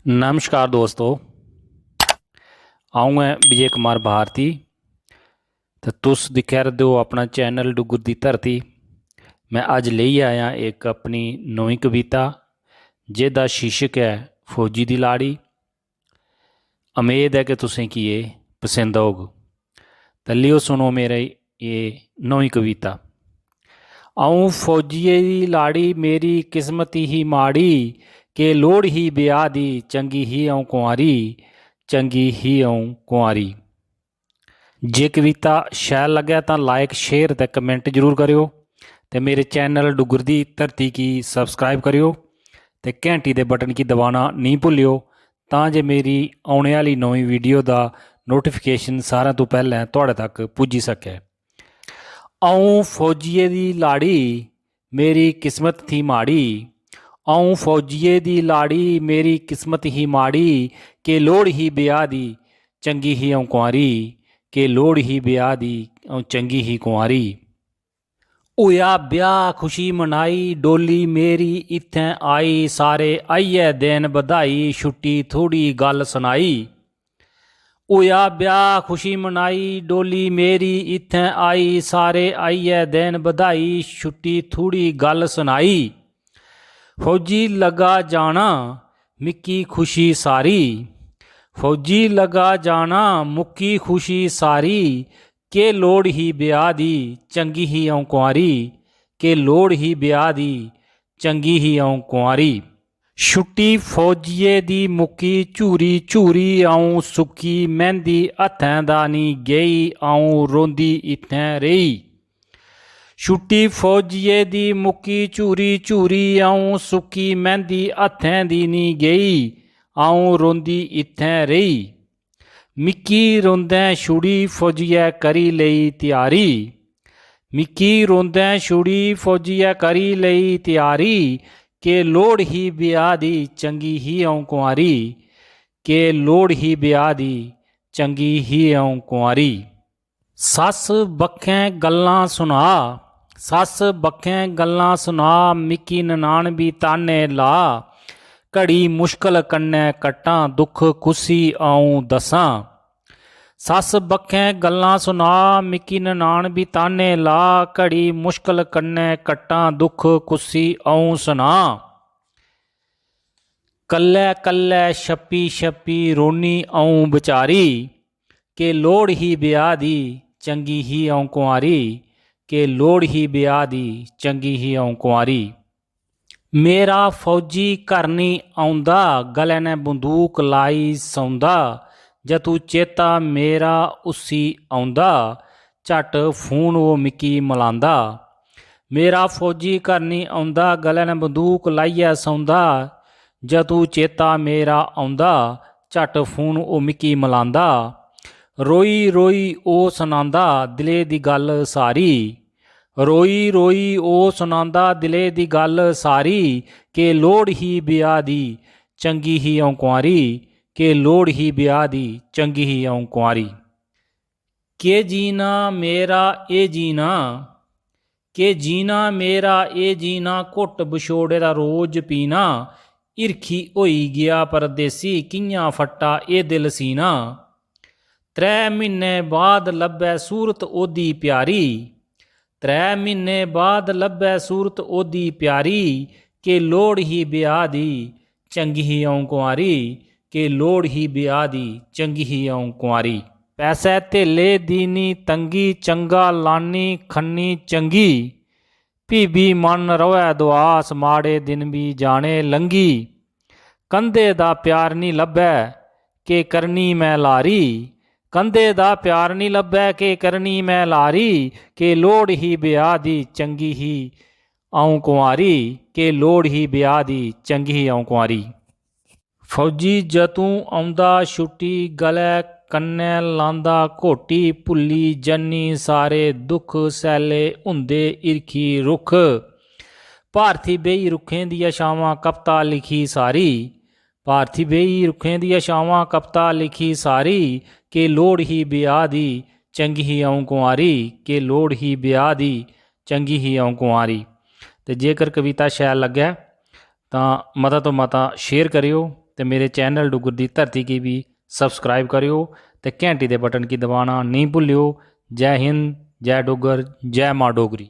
नमस्कार दोस्तों। आऊँ मैं विजय कुमार भारती तो तुस दिक्खा रहे हो अपना चैनल डुग्गर दी धरती। मैं अज ले आया एक अपनी नवी कविता जिसका शीर्षक है फौजी दी लाड़ी। उम्मीद है कि तुसें की ये पसंद होग। तो लियो सुनो मेरे ये नवी कविता। आऊँ फौजिए दी लाड़ी मेरी किस्मत ही माड़ी के लोड़ ही ब्याह दी चंगी ही आऊँ कुंवारी चंगी ही आऊँ कुंवारी। जे कविता शैल लगे तो लाइक शेयर ते कमेंट जरूर करियो ते मेरे चैनल डुग्गर दी धरती की सबसक्राइब करियो ते घंटी दे बटन की दबाना नहीं भुल्लियो तां जे मेरी आने वाली नवी वीडियो का नोटिफिकेशन सारे तो पहले तुहाडे तक पुजी सके। आऊँ फौजिए दी लाड़ी मेरी किस्मत थी माड़ी आऊँ फौजिए दी लाड़ी मेरी किस्मत ही माड़ी के लोड़ ही ब्याह दी चंगी ही आऊँ कुंवारी के लोड़ ही ब्याह दी आऊँ चंगी ही कुंवारी। होया ब्याह खुशी मनाई डोली मेरी इत्थें आई सारे आइए देन बधाई छुट्टी थोड़ी गल सुनाई। होया ब्याह खुशी मनाई डोली मेरी इत्थें आई सारे आइए देन बधाई छुट्टी थोड़ी गल सुनाई। फौजी लगा जाना मिकी खुशी सारी फौजी लगा जाना मुक्की खुशी सारी के लोड़ ही ब्याह दी चंगी ही आऊँ कुंवारी के लोड़ ही ब्याह दी चंगी ही आऊँ कुंवारी। छुट्टी फौजिए दी मुक्की झूरी झूरी आऊँ सुक्की मेहंदी हत्थें दा नी गेई आऊँ रोंदी इत्थें रेही। छुट्टी फौजिए दी मुक्की झूरी झूरी आऊँ सुक्की मेहंदी हत्थें दी नी गेई आऊँ रोंदी इत्थें रेही। मिकी रोंदें छुड़ी फौजिए करी लेई त्यारी मिकी रोंदें छुड़ी फौजिए करी लेई त्यारी के लोड़ ही ब्याह दी चंगी ही आऊँ कुंवारी के लोड़ ही ब्याह दी चंगी ही आऊँ कुंवारी। सस बखें गल्लां सुना सस बखें गल्लां सुना मिकी ननान भी ताने ला घड़ी मुश्किल कन्नै कट्टां दुख खुशी आऊँ दसां। सस बखें गल्लां सुना मिकी ननान भी ताने ला घड़ी मुश्किल कन्नै कट्टां दुख खुशी आऊँ सुना। कल्लै कल्लै छप्पी छप्पी रोनी आऊँ बेचारी के लोड़ ही ब्याह दी चंगी ही आऊँ कुंवारी के लोड़ ही ब्याह दी चंगी ही आऊँ कुंवारी। मेरा फौजी घर नहीं आउंदा गले ने बंदूक लाई सौंदा जदू चेता मेरा उसी आउंदा झट फोन वो मिकी मिलांदा। मेरा फौजी घर नहीं आउंदा गले ने बंदूक लाइया सौंदा जदू चेता मेरा आउंदा झट फोन वो मिकी मिलांदा। रोई रोई ओ सुनांदा दिले दी गल सारी रोई रोई ओ सुनांदा दिले दी गल सारी के लोड़ ही ब्याह दी चंगी ही आऊँ कुंवारी के लोड़ ही ब्याह दी चंगी ही आऊँ कुंवारी। के जीना मेरा ए जीना के जीना मेरा ए जीना घुट बछोड़े दा रोज पीना हिरखी होई गया परदेसी कियां फट्टा ए दिल सीना। 3 महीने बाद लब्भै सूरत ओदी प्यारी 3 महीने बाद लब्भै सूरत ओदी प्यारी के लोड़ ही ब्याह दी चंगी ही आऊँ कुंवारी के लोड़ ही ब्याह दी चंगी ही आऊँ कुंवारी। पैसे धेले दी नी तंगी चंगा लानी खन्नी चंगी भी मन रवै दुआस माड़े दिन भी जाने लंघी। कंधे दा प्यार नी लब्भै के करनी मैं लारी कंधे दा प्यार नी लब्भै के करनी मैं लारी के लोड़ ही ब्याह दी चंगी ही आऊँ कुंवारी के लोड़ ही ब्याह दी चंगी ही आऊँ कुंवारी। फौजी जतूं आउंदा छुट्टी गले कन्नै लांदा घोटी भुल्ली जन्नी सारे दुख सैले हुंदे हिरखी रुख भारती बेही रुखें दियां छावां कविता लिखी सारी भारती बेही रुखें दियां छावां कविता लिखी सारी के लोड़ ही ब्याह दी चंगी ही आऊँ कुंवारी के लोड़ ही ब्याह दी चंगी ही आऊँ कुंवारी। तो जेकर कविता शैल लगे तो मता शेयर करियो तो मेरे चैनल डुगर दी धरती की भी सबसक्राइब करियो तो घंटी के बटन की दबाना नहीं भूलियो। जय हिंद, जय डुगर, जय माँ डोगरी।